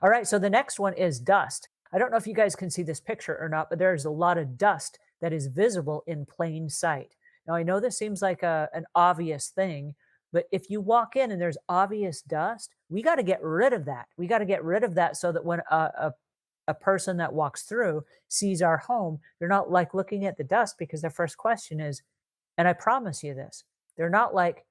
All right, so the next one is dust. I don't know if you guys can see this picture or not, but there's a lot of dust that is visible in plain sight. Now, I know this seems like an obvious thing, but if you walk in and there's obvious dust, we got to get rid of that. We got to get rid of that so that when a person that walks through sees our home, they're not like looking at the dust because their first question is, and I promise you this, they're not like,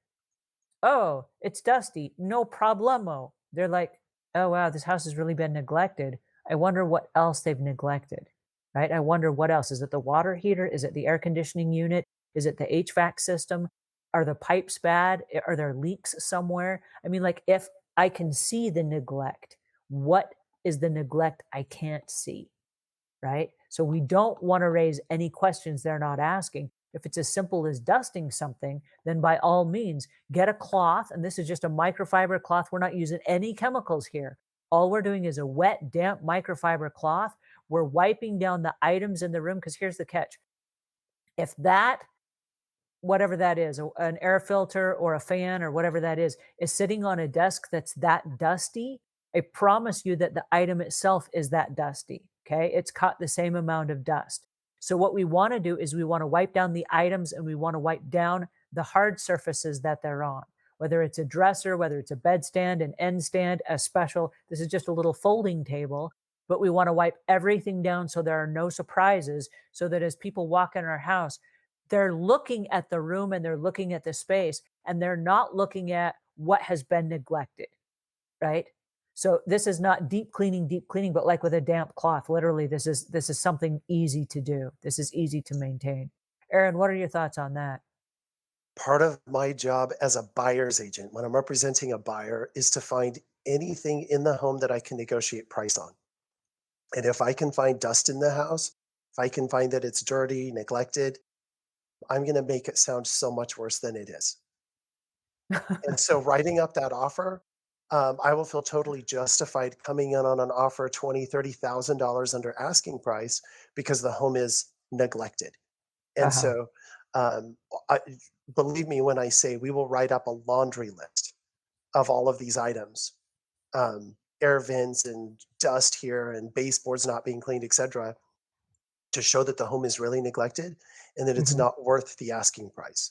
oh, it's dusty, no problemo. They're like, oh, wow, this house has really been neglected. I wonder what else they've neglected, right? I wonder what else. Is it the water heater? Is it the air conditioning unit? Is it the HVAC system? Are the pipes bad? Are there leaks somewhere? I mean, like, if I can see the neglect, what is the neglect I can't see? Right? So we don't want to raise any questions they're not asking. If it's as simple as dusting something, then by all means, get a cloth. And this is just a microfiber cloth. We're not using any chemicals here. All we're doing is a wet, damp microfiber cloth. We're wiping down the items in the room because here's the catch. If that, whatever that is, an air filter or a fan or whatever that is sitting on a desk that's that dusty, I promise you that the item itself is that dusty. Okay. It's caught the same amount of dust. So what we want to do is we want to wipe down the items and we want to wipe down the hard surfaces that they're on, whether it's a dresser, whether it's a bedstand, an end stand, a special, this is just a little folding table, but we want to wipe everything down so there are no surprises so that as people walk in our house, they're looking at the room and they're looking at the space and they're not looking at what has been neglected, right? So this is not deep cleaning, but like with a damp cloth, literally this is something easy to do. This is easy to maintain. Aaron, what are your thoughts on that? Part of my job as a buyer's agent, when I'm representing a buyer, is to find anything in the home that I can negotiate price on. And if I can find dust in the house, if I can find that it's dirty, neglected, I'm going to make it sound so much worse than it is. And so writing up that offer, I will feel totally justified coming in on an offer 20, $30,000 under asking price because the home is neglected. And Uh-huh. so, I, believe me when I say we will write up a laundry list of all of these items, air vents and dust here and baseboards not being cleaned, etc., to show that the home is really neglected and that it's Mhm. not worth the asking price.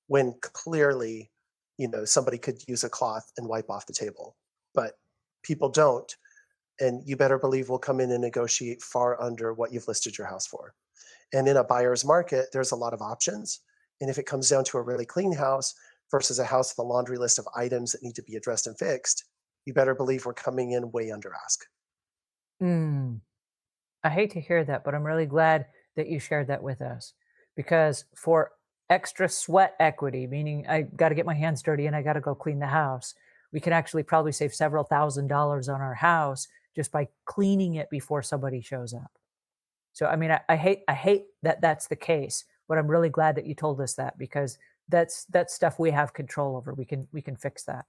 When clearly, somebody could use a cloth and wipe off the table, but people don't. And you better believe we'll come in and negotiate far under what you've listed your house for. And in a buyer's market, there's a lot of options. And if it comes down to a really clean house versus a house with a laundry list of items that need to be addressed and fixed, you better believe we're coming in way under ask. Mm. I hate to hear that, but I'm really glad that you shared that with us because for extra sweat equity, meaning I got to get my hands dirty and I got to go clean the house, we can actually probably save several $1,000s on our house just by cleaning it before somebody shows up. So, I mean, I hate that that's the case, but I'm really glad that you told us that because that's stuff we have control over. We can fix that.